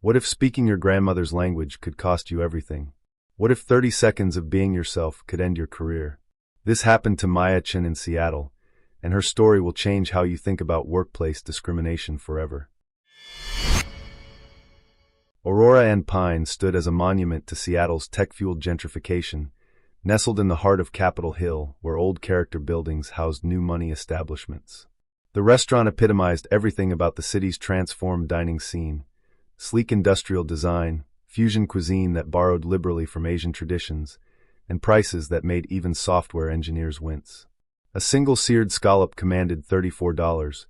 What if speaking your grandmother's language could cost you everything? What if 30 seconds of being yourself could end your career? This happened to Maya Chen in Seattle, and her story will change how you think about workplace discrimination forever. Aurora and Pine stood as a monument to Seattle's tech-fueled gentrification, nestled in the heart of Capitol Hill, where old character buildings housed new money establishments. The restaurant epitomized everything about the city's transformed dining scene: sleek industrial design, fusion cuisine that borrowed liberally from Asian traditions, and prices that made even software engineers wince. A single seared scallop commanded $34,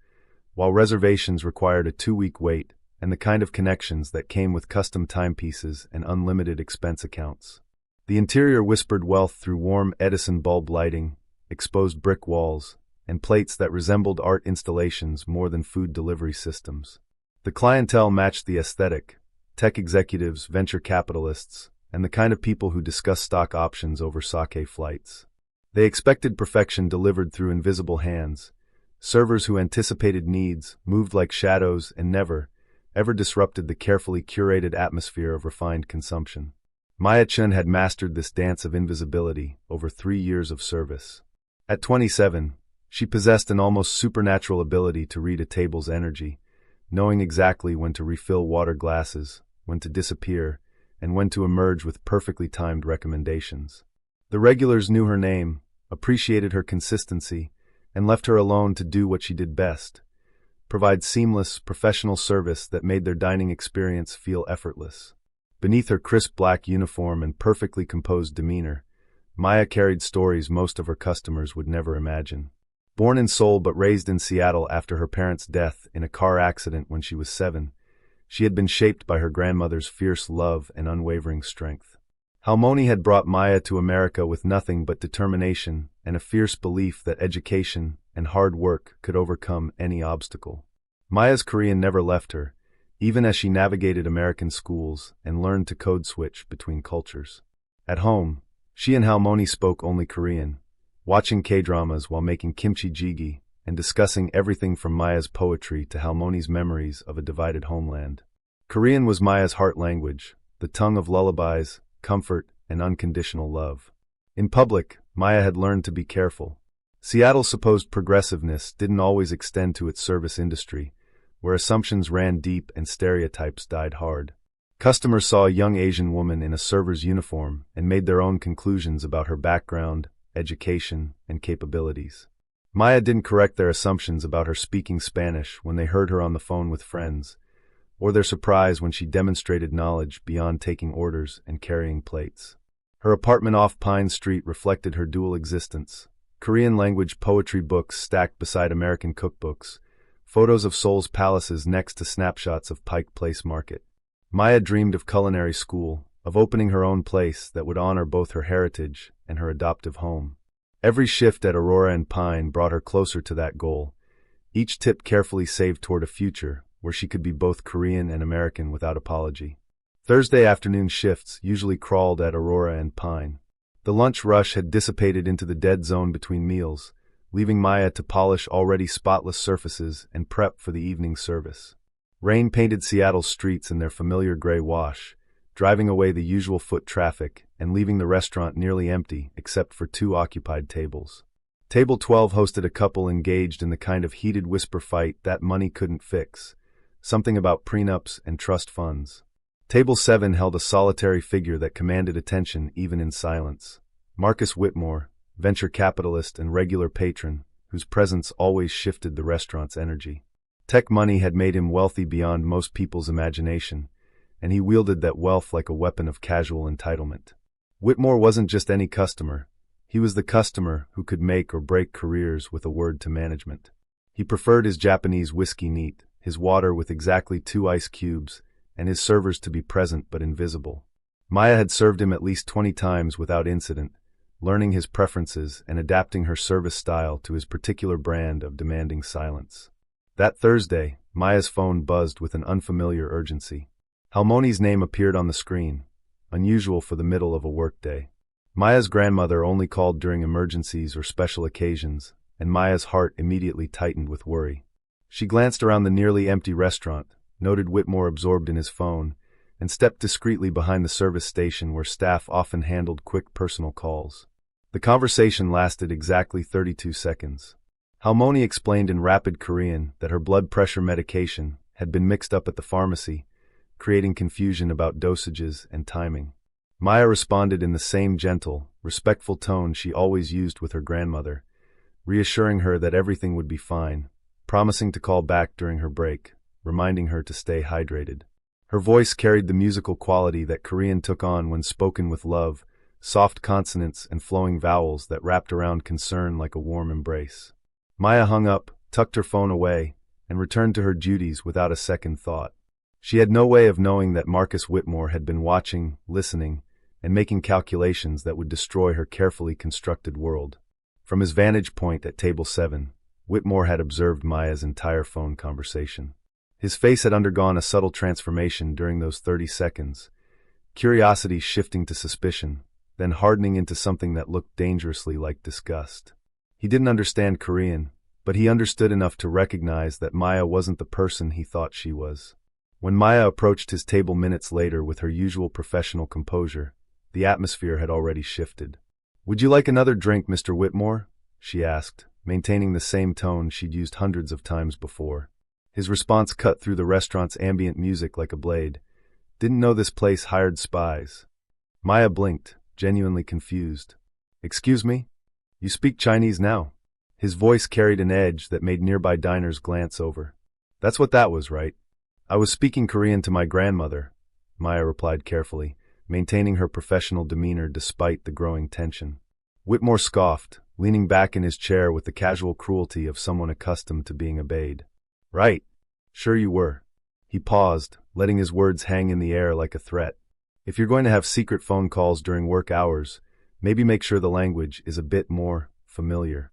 while reservations required a 2-week wait and the kind of connections that came with custom timepieces and unlimited expense accounts. The interior whispered wealth through warm Edison bulb lighting, exposed brick walls, and plates that resembled art installations more than food delivery systems. The clientele matched the aesthetic: tech executives, venture capitalists, and the kind of people who discuss stock options over sake flights. They expected perfection delivered through invisible hands, servers who anticipated needs, moved like shadows, and never, ever disrupted the carefully curated atmosphere of refined consumption. Maya Chen had mastered this dance of invisibility over 3 years of service. At 27, she possessed an almost supernatural ability to read a table's energy, knowing exactly when to refill water glasses, when to disappear, and when to emerge with perfectly timed recommendations. The regulars knew her name, appreciated her consistency, and left her alone to do what she did best: provide seamless, professional service that made their dining experience feel effortless. Beneath her crisp black uniform and perfectly composed demeanor, Maya carried stories most of her customers would never imagine. Born in Seoul but raised in Seattle after her parents' death in a car accident when she was 7, she had been shaped by her grandmother's fierce love and unwavering strength. Halmoni had brought Maya to America with nothing but determination and a fierce belief that education and hard work could overcome any obstacle. Maya's Korean never left her, even as she navigated American schools and learned to code switch between cultures. At home, she and Halmoni spoke only Korean, watching K-dramas while making kimchi jjigae and discussing everything from Maya's poetry to Halmoni's memories of a divided homeland. Korean was Maya's heart language, the tongue of lullabies, comfort, and unconditional love. In public, Maya had learned to be careful. Seattle's supposed progressiveness didn't always extend to its service industry, where assumptions ran deep and stereotypes died hard. Customers saw a young Asian woman in a server's uniform and made their own conclusions about her background, education, and capabilities. Maya didn't correct their assumptions about her speaking Spanish when they heard her on the phone with friends, or their surprise when she demonstrated knowledge beyond taking orders and carrying plates. Her apartment off Pine Street reflected her dual existence: Korean language poetry books stacked beside American cookbooks, photos of Seoul's palaces next to snapshots of Pike Place Market. Maya dreamed of culinary school, of opening her own place that would honor both her heritage and her adoptive home. Every shift at Aurora and Pine brought her closer to that goal, each tip carefully saved toward a future where she could be both Korean and American without apology. Thursday afternoon shifts usually crawled at Aurora and Pine. The lunch rush had dissipated into the dead zone between meals, leaving Maya to polish already spotless surfaces and prep for the evening service. Rain painted Seattle's streets in their familiar gray wash, driving away the usual foot traffic and leaving the restaurant nearly empty except for 2 occupied tables. Table 12 hosted a couple engaged in the kind of heated whisper fight that money couldn't fix, something about prenups and trust funds. Table 7 held a solitary figure that commanded attention even in silence: Marcus Whitmore, venture capitalist and regular patron, whose presence always shifted the restaurant's energy. Tech money had made him wealthy beyond most people's imagination, and he wielded that wealth like a weapon of casual entitlement. Whitmore wasn't just any customer. He was the customer who could make or break careers with a word to management. He preferred his Japanese whiskey neat, his water with exactly 2 ice cubes, and his servers to be present but invisible. Maya had served him at least 20 times without incident, learning his preferences and adapting her service style to his particular brand of demanding silence. That Thursday, Maya's phone buzzed with an unfamiliar urgency. Halmoni's name appeared on the screen, unusual for the middle of a workday. Maya's grandmother only called during emergencies or special occasions, and Maya's heart immediately tightened with worry. She glanced around the nearly empty restaurant, noted Whitmore absorbed in his phone, and stepped discreetly behind the service station where staff often handled quick personal calls. The conversation lasted exactly 32 seconds. Halmoni explained in rapid Korean that her blood pressure medication had been mixed up at the pharmacy, creating confusion about dosages and timing. Maya responded in the same gentle, respectful tone she always used with her grandmother, reassuring her that everything would be fine, promising to call back during her break, reminding her to stay hydrated. Her voice carried the musical quality that Korean took on when spoken with love, soft consonants and flowing vowels that wrapped around concern like a warm embrace. Maya hung up, tucked her phone away, and returned to her duties without a second thought. She had no way of knowing that Marcus Whitmore had been watching, listening, and making calculations that would destroy her carefully constructed world. From his vantage point at table 7, Whitmore had observed Maya's entire phone conversation. His face had undergone a subtle transformation during those 30 seconds, curiosity shifting to suspicion, then hardening into something that looked dangerously like disgust. He didn't understand Korean, but he understood enough to recognize that Maya wasn't the person he thought she was. When Maya approached his table minutes later with her usual professional composure, the atmosphere had already shifted. "Would you like another drink, Mr. Whitmore?" she asked, maintaining the same tone she'd used hundreds of times before. His response cut through the restaurant's ambient music like a blade. "Didn't know this place hired spies." Maya blinked, genuinely confused. "Excuse me? You speak Chinese now?" His voice carried an edge that made nearby diners glance over. "That's what that was, right?" "I was speaking Korean to my grandmother," Maya replied carefully, maintaining her professional demeanor despite the growing tension. Whitmore scoffed, leaning back in his chair with the casual cruelty of someone accustomed to being obeyed. "Right. Sure you were." He paused, letting his words hang in the air like a threat. "If you're going to have secret phone calls during work hours, maybe make sure the language is a bit more familiar."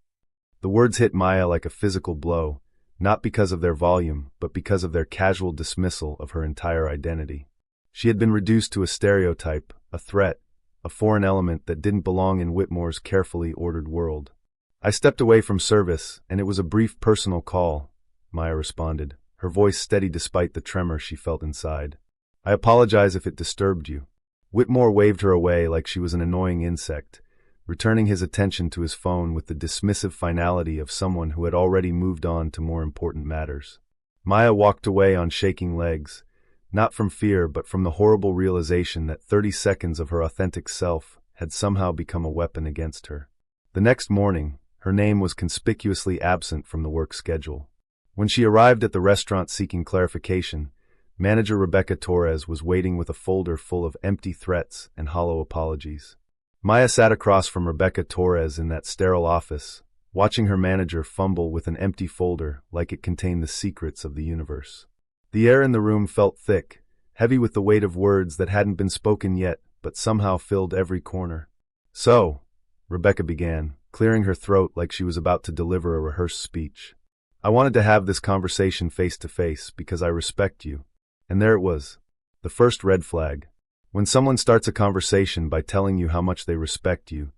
The words hit Maya like a physical blow, not because of their volume, but because of their casual dismissal of her entire identity. She had been reduced to a stereotype, a threat, a foreign element that didn't belong in Whitmore's carefully ordered world. "I stepped away from service, and it was a brief personal call," Maya responded, her voice steady despite the tremor she felt inside. "I apologize if it disturbed you." Whitmore waved her away like she was an annoying insect, returning his attention to his phone with the dismissive finality of someone who had already moved on to more important matters. Maya walked away on shaking legs, not from fear but from the horrible realization that 30 seconds of her authentic self had somehow become a weapon against her. The next morning, her name was conspicuously absent from the work schedule. When she arrived at the restaurant seeking clarification, manager Rebecca Torres was waiting with a folder full of empty threats and hollow apologies. Maya sat across from Rebecca Torres in that sterile office, watching her manager fumble with an empty folder like it contained the secrets of the universe. The air in the room felt thick, heavy with the weight of words that hadn't been spoken yet, but somehow filled every corner. "So," Rebecca began, clearing her throat like she was about to deliver a rehearsed speech. "I wanted to have this conversation face to face because I respect you." And there it was, the first red flag. When someone starts a conversation by telling you how much they respect you,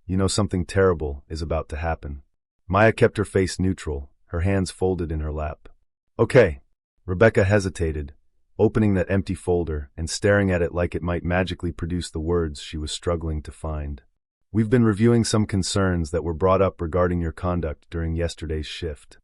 you know something terrible is about to happen. Maya kept her face neutral, her hands folded in her lap. "Okay." Rebecca hesitated, opening that empty folder and staring at it like it might magically produce the words she was struggling to find. "We've been reviewing some concerns that were brought up regarding your conduct during yesterday's shift."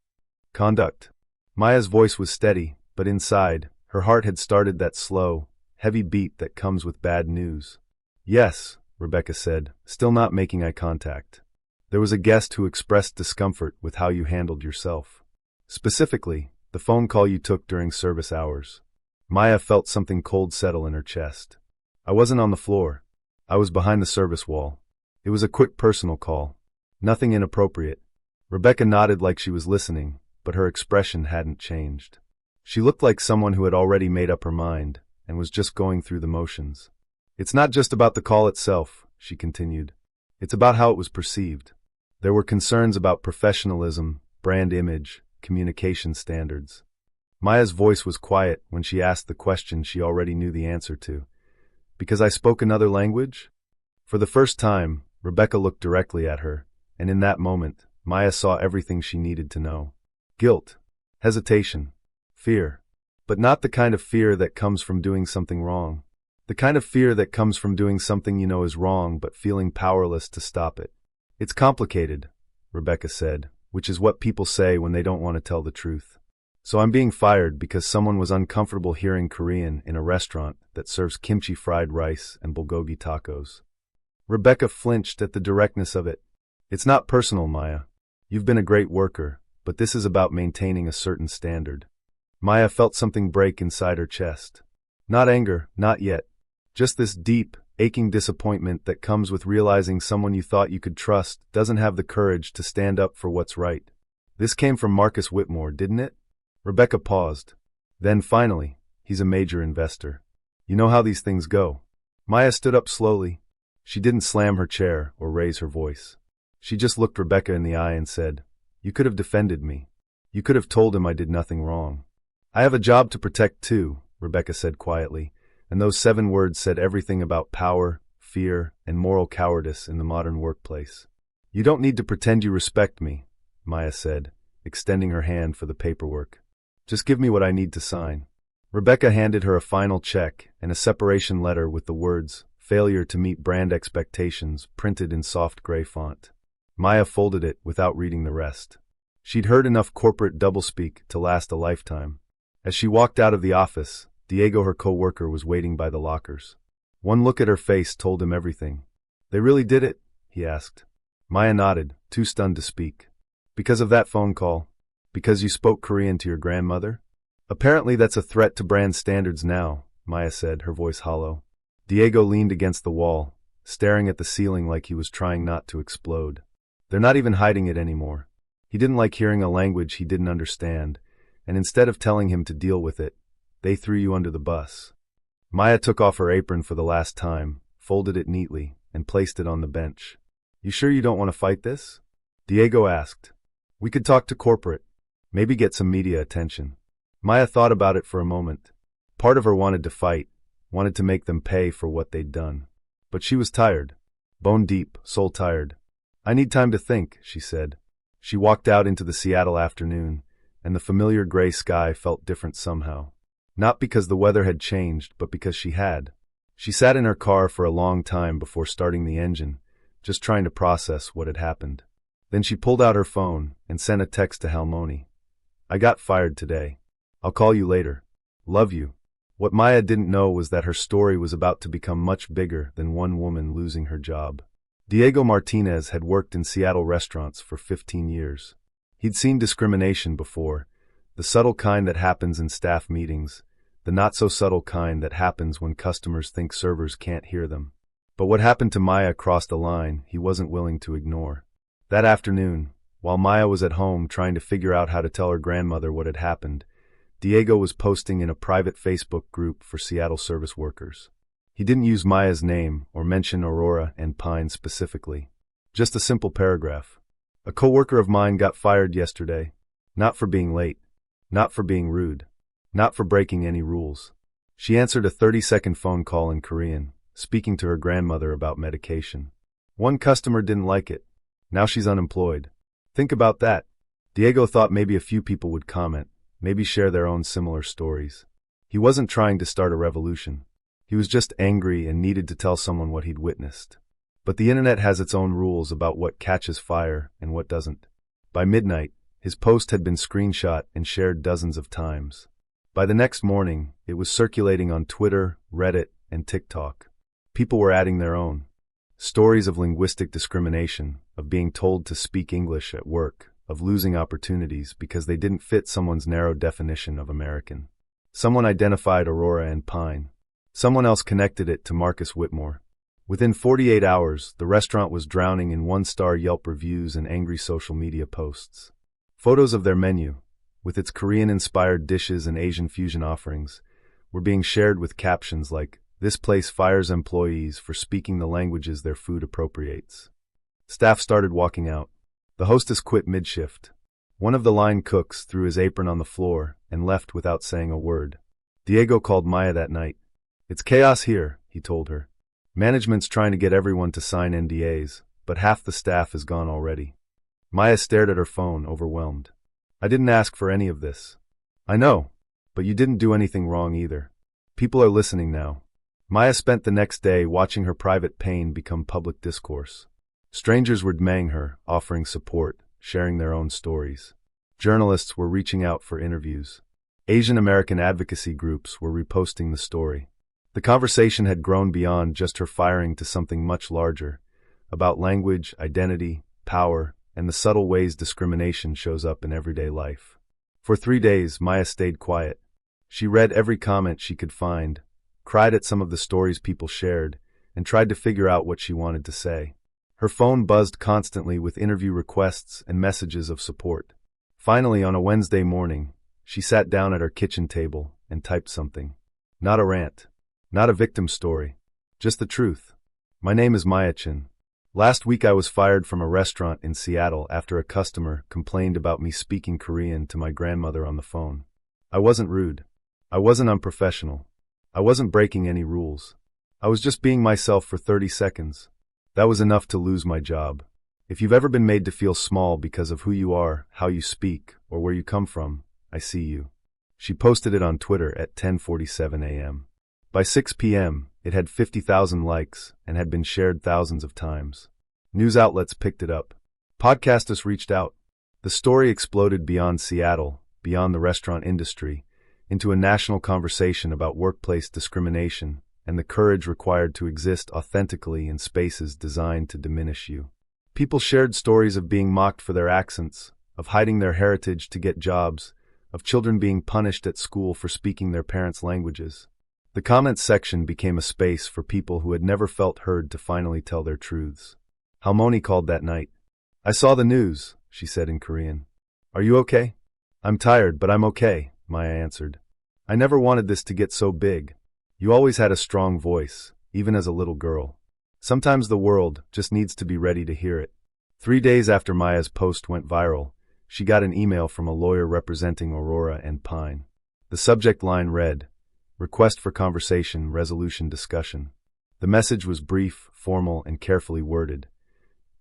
"Conduct?" Maya's voice was steady, but inside, her heart had started that slow, heavy beat that comes with bad news. "Yes," Rebecca said, still not making eye contact. "There was a guest who expressed discomfort with how you handled yourself. Specifically, the phone call you took during service hours." Maya felt something cold settle in her chest. "I wasn't on the floor. I was behind the service wall. It was a quick personal call. Nothing inappropriate." Rebecca nodded like she was listening, but her expression hadn't changed. She looked like someone who had already made up her mind and was just going through the motions. "It's not just about the call itself," she continued. "It's about how it was perceived. There were concerns about professionalism, brand image, communication standards." Maya's voice was quiet when she asked the question she already knew the answer to. "Because I spoke another language?" For the first time, Rebecca looked directly at her, and in that moment, Maya saw everything she needed to know. Guilt, hesitation, fear. But not the kind of fear that comes from doing something wrong. The kind of fear that comes from doing something you know is wrong but feeling powerless to stop it. It's complicated, Rebecca said, which is what people say when they don't want to tell the truth. So I'm being fired because someone was uncomfortable hearing Korean in a restaurant that serves kimchi fried rice and bulgogi tacos. Rebecca flinched at the directness of it. It's not personal, Maya. You've been a great worker, but this is about maintaining a certain standard. Maya felt something break inside her chest. Not anger, not yet. Just this deep, aching disappointment that comes with realizing someone you thought you could trust doesn't have the courage to stand up for what's right. This came from Marcus Whitmore, didn't it? Rebecca paused. Then finally, he's a major investor. You know how these things go. Maya stood up slowly. She didn't slam her chair or raise her voice. She just looked Rebecca in the eye and said, "You could have defended me. You could have told him I did nothing wrong." "I have a job to protect too," Rebecca said quietly, and those 7 words said everything about power, fear, and moral cowardice in the modern workplace. "You don't need to pretend you respect me," Maya said, extending her hand for the paperwork. "Just give me what I need to sign." Rebecca handed her a final check and a separation letter with the words, "Failure to meet brand expectations," printed in soft gray font. Maya folded it without reading the rest. She'd heard enough corporate doublespeak to last a lifetime. As she walked out of the office, Diego, her co-worker, was waiting by the lockers. One look at her face told him everything. "They really did it?" he asked. Maya nodded, too stunned to speak. "Because of that phone call? Because you spoke Korean to your grandmother?" "Apparently that's a threat to brand standards now," Maya said, her voice hollow. Diego leaned against the wall, staring at the ceiling like he was trying not to explode. "They're not even hiding it anymore." He didn't like hearing a language he didn't understand, and instead of telling him to deal with it, they threw you under the bus. Maya took off her apron for the last time, folded it neatly, and placed it on the bench. "You sure you don't want to fight this?" Diego asked. "We could talk to corporate. Maybe get some media attention." Maya thought about it for a moment. Part of her wanted to fight, wanted to make them pay for what they'd done. But she was tired. Bone deep, soul tired. "I need time to think," she said. She walked out into the Seattle afternoon, and the familiar gray sky felt different somehow. Not because the weather had changed, but because she had. She sat in her car for a long time before starting the engine, just trying to process what had happened. Then she pulled out her phone and sent a text to Halmoni. "I got fired today. I'll call you later. Love you." What Maya didn't know was that her story was about to become much bigger than one woman losing her job. Diego Martinez had worked in Seattle restaurants for 15 years. He'd seen discrimination before, the subtle kind that happens in staff meetings, the not-so-subtle kind that happens when customers think servers can't hear them. But what happened to Maya crossed a line he wasn't willing to ignore. That afternoon, while Maya was at home trying to figure out how to tell her grandmother what had happened, Diego was posting in a private Facebook group for Seattle service workers. He didn't use Maya's name or mention Aurora and Pine specifically. Just a simple paragraph. "A coworker of mine got fired yesterday. Not for being late. Not for being rude. Not for breaking any rules." She answered a 30-second phone call in Korean, speaking to her grandmother about medication. One customer didn't like it. Now she's unemployed. Think about that. Diego thought maybe a few people would comment, maybe share their own similar stories. He wasn't trying to start a revolution. He was just angry and needed to tell someone what he'd witnessed. But the internet has its own rules about what catches fire and what doesn't. By midnight, his post had been screenshot and shared dozens of times. By the next morning, it was circulating on Twitter, Reddit, and TikTok. People were adding their own. Stories of linguistic discrimination, of being told to speak English at work, of losing opportunities because they didn't fit someone's narrow definition of American. Someone identified Aurora and Pine. Someone else connected it to Marcus Whitmore. Within 48 hours, the restaurant was drowning in one-star Yelp reviews and angry social media posts. Photos of their menu, with its Korean-inspired dishes and Asian fusion offerings, were being shared with captions like, "This place fires employees for speaking the languages their food appropriates." Staff started walking out. The hostess quit mid-shift. One of the line cooks threw his apron on the floor and left without saying a word. Diego called Maya that night. "It's chaos here," he told her. "Management's trying to get everyone to sign NDAs, but half the staff is gone already." Maya stared at her phone, overwhelmed. "I didn't ask for any of this." "I know. But you didn't do anything wrong either. People are listening now. Maya spent the next day watching her private pain become public discourse. Strangers were DMing her, offering support, sharing their own stories. Journalists were reaching out for interviews. Asian American advocacy groups were reposting the story. The conversation had grown beyond just her firing to something much larger, about language, identity, power, and the subtle ways discrimination shows up in everyday life. For 3 days, Maya stayed quiet. She read every comment she could find, cried at some of the stories people shared, and tried to figure out what she wanted to say. Her phone buzzed constantly with interview requests and messages of support. Finally, on a Wednesday morning, she sat down at her kitchen table and typed something. Not a rant. Not a victim story. Just the truth. My name is Maya Chin. Last week I was fired from a restaurant in Seattle after a customer complained about me speaking Korean to my grandmother on the phone. I wasn't rude. I wasn't unprofessional. I wasn't breaking any rules. I was just being myself for 30 seconds. That was enough to lose my job. If you've ever been made to feel small because of who you are, how you speak, or where you come from, I see you. She posted it on Twitter at 10:47 a.m. By 6 p.m., it had 50,000 likes and had been shared thousands of times. News outlets picked it up. Podcasters reached out. The story exploded beyond Seattle, beyond the restaurant industry, into a national conversation about workplace discrimination and the courage required to exist authentically in spaces designed to diminish you. People shared stories of being mocked for their accents, of hiding their heritage to get jobs, of children being punished at school for speaking their parents' languages. The comments section became a space for people who had never felt heard to finally tell their truths. Halmoni called that night. I saw the news, she said in Korean. Are you okay? I'm tired, but I'm okay, Maya answered. I never wanted this to get so big. You always had a strong voice, even as a little girl. Sometimes the world just needs to be ready to hear it. 3 days after Maya's post went viral, she got an email from a lawyer representing Aurora and Pine. The subject line read, Request for Conversation, Resolution Discussion. The message was brief, formal, and carefully worded.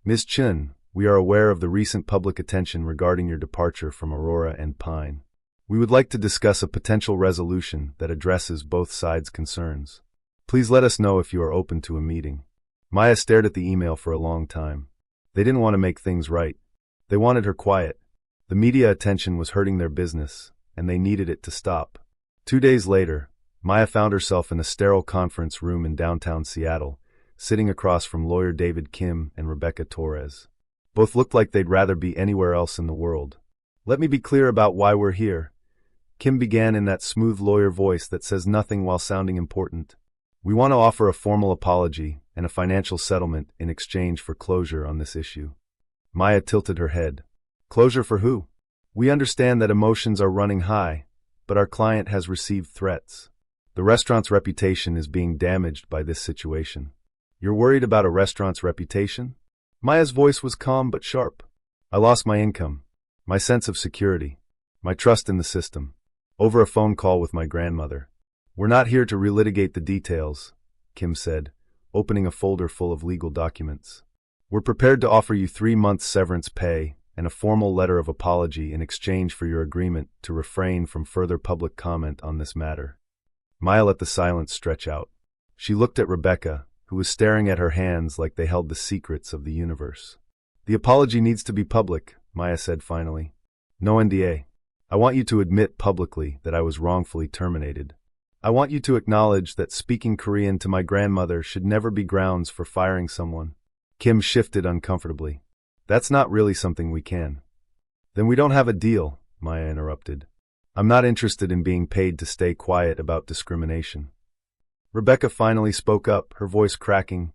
Ms. Chun, we are aware of the recent public attention regarding your departure from Aurora and Pine. We would like to discuss a potential resolution that addresses both sides' concerns. Please let us know if you are open to a meeting. Maya stared at the email for a long time. They didn't want to make things right. They wanted her quiet. The media attention was hurting their business, and they needed it to stop. 2 days later, Maya found herself in a sterile conference room in downtown Seattle, sitting across from lawyer David Kim and Rebecca Torres. Both looked like they'd rather be anywhere else in the world. Let me be clear about why we're here. Kim began in that smooth lawyer voice that says nothing while sounding important. We want to offer a formal apology and a financial settlement in exchange for closure on this issue. Maya tilted her head. Closure for who? We understand that emotions are running high, but our client has received threats. The restaurant's reputation is being damaged by this situation. You're worried about a restaurant's reputation? Maya's voice was calm but sharp. I lost my income, my sense of security, my trust in the system, over a phone call with my grandmother. We're not here to relitigate the details, Kim said, opening a folder full of legal documents. We're prepared to offer you 3 months severance pay and a formal letter of apology in exchange for your agreement to refrain from further public comment on this matter. Maya let the silence stretch out. She looked at Rebecca, who was staring at her hands like they held the secrets of the universe. The apology needs to be public, Maya said finally. No NDA. I want you to admit publicly that I was wrongfully terminated. I want you to acknowledge that speaking Korean to my grandmother should never be grounds for firing someone. Kim shifted uncomfortably. That's not really something we can. Then we don't have a deal, Maya interrupted. I'm not interested in being paid to stay quiet about discrimination. Rebecca finally spoke up, her voice cracking.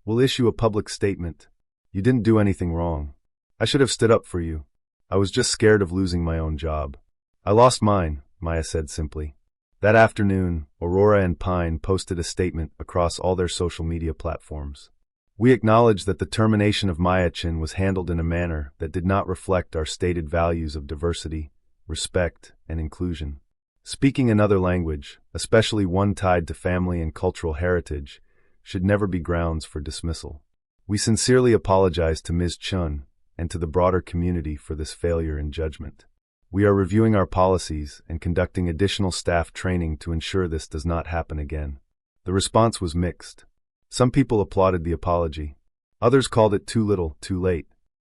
We'll issue a public statement. You didn't do anything wrong. I should have stood up for you. I was just scared of losing my own job. I lost mine, Maya said simply. That afternoon, Aurora and Pine posted a statement across all their social media platforms. We acknowledge that the termination of Maya Chin was handled in a manner that did not reflect our stated values of diversity, respect, and inclusion. Speaking another language, especially one tied to family and cultural heritage, should never be grounds for dismissal. We sincerely apologize to Ms. Chun and to the broader community for this failure in judgment. We are reviewing our policies and conducting additional staff training to ensure this does not happen again." The response was mixed. Some people applauded the apology. Others called it too little, too late.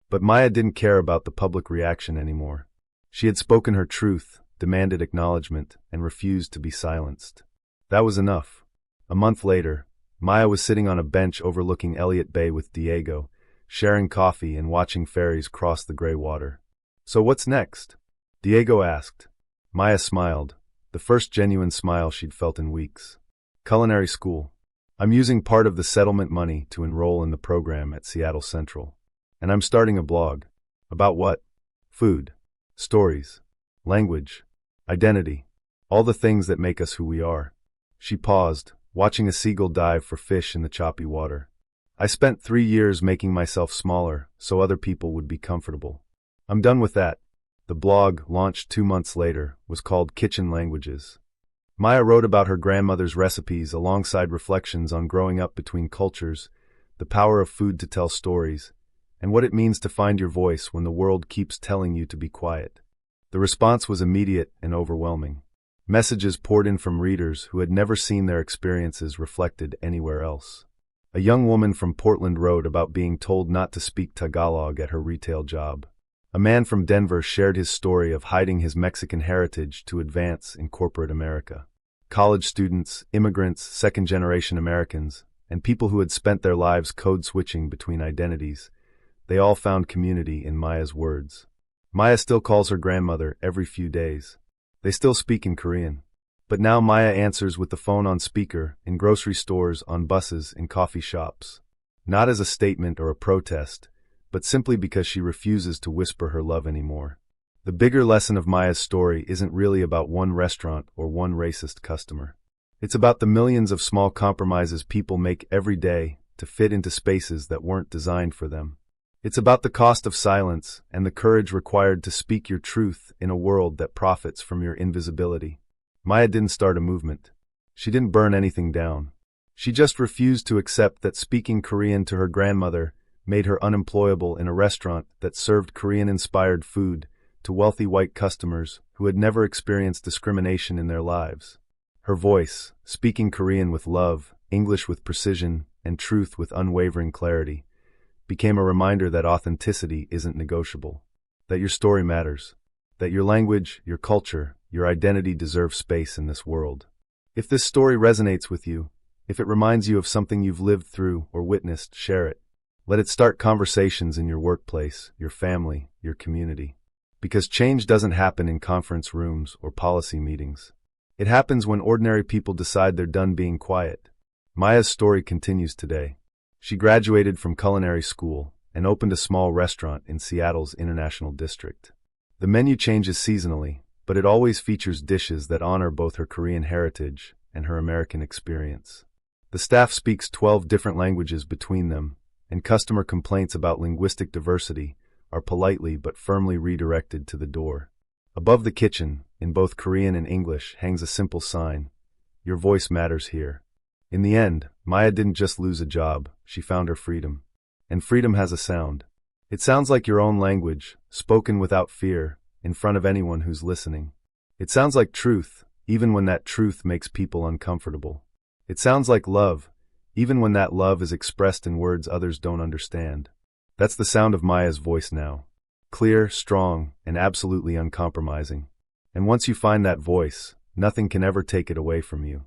But Maya didn't care about the public reaction anymore. She had spoken her truth, demanded acknowledgement, and refused to be silenced. That was enough. A month later, Maya was sitting on a bench overlooking Elliott Bay with Diego, sharing coffee and watching ferries cross the gray water. "So what's next?" Diego asked. Maya smiled, the first genuine smile she'd felt in weeks. "Culinary school. I'm using part of the settlement money to enroll in the program at Seattle Central. And I'm starting a blog. About what? Food. Stories. Language. Identity. All the things that make us who we are." She paused, watching a seagull dive for fish in the choppy water. "I spent 3 years making myself smaller so other people would be comfortable. I'm done with that." The blog, launched 2 months later, was called Kitchen Languages. Maya wrote about her grandmother's recipes alongside reflections on growing up between cultures, the power of food to tell stories, and what it means to find your voice when the world keeps telling you to be quiet. The response was immediate and overwhelming. Messages poured in from readers who had never seen their experiences reflected anywhere else. A young woman from Portland wrote about being told not to speak Tagalog at her retail job. A man from Denver shared his story of hiding his Mexican heritage to advance in corporate America. College students, immigrants, second-generation Americans, and people who had spent their lives code-switching between identities, they all found community in Maya's words. Maya still calls her grandmother every few days. They still speak in Korean. But now Maya answers with the phone on speaker, in grocery stores, on buses, in coffee shops. Not as a statement or a protest, but simply because she refuses to whisper her love anymore. The bigger lesson of Maya's story isn't really about one restaurant or one racist customer. It's about the millions of small compromises people make every day to fit into spaces that weren't designed for them. It's about the cost of silence and the courage required to speak your truth in a world that profits from your invisibility. Maya didn't start a movement. She didn't burn anything down. She just refused to accept that speaking Korean to her grandmother made her unemployable in a restaurant that served Korean-inspired food to wealthy white customers who had never experienced discrimination in their lives. Her voice, speaking Korean with love, English with precision, and truth with unwavering clarity, became a reminder that authenticity isn't negotiable, that your story matters, that your language, your culture, your identity deserve space in this world. If this story resonates with you, if it reminds you of something you've lived through or witnessed, share it. Let it start conversations in your workplace, your family, your community. Because change doesn't happen in conference rooms or policy meetings. It happens when ordinary people decide they're done being quiet. Maya's story continues today. She graduated from culinary school and opened a small restaurant in Seattle's International District. The menu changes seasonally, but it always features dishes that honor both her Korean heritage and her American experience. The staff speaks 12 different languages between them, and customer complaints about linguistic diversity are politely but firmly redirected to the door. Above the kitchen, in both Korean and English, hangs a simple sign: "Your voice matters here." In the end, Maya didn't just lose a job, she found her freedom. And freedom has a sound. It sounds like your own language, spoken without fear, in front of anyone who's listening. It sounds like truth, even when that truth makes people uncomfortable. It sounds like love, even when that love is expressed in words others don't understand. That's the sound of Maya's voice now. Clear, strong, and absolutely uncompromising. And once you find that voice, nothing can ever take it away from you.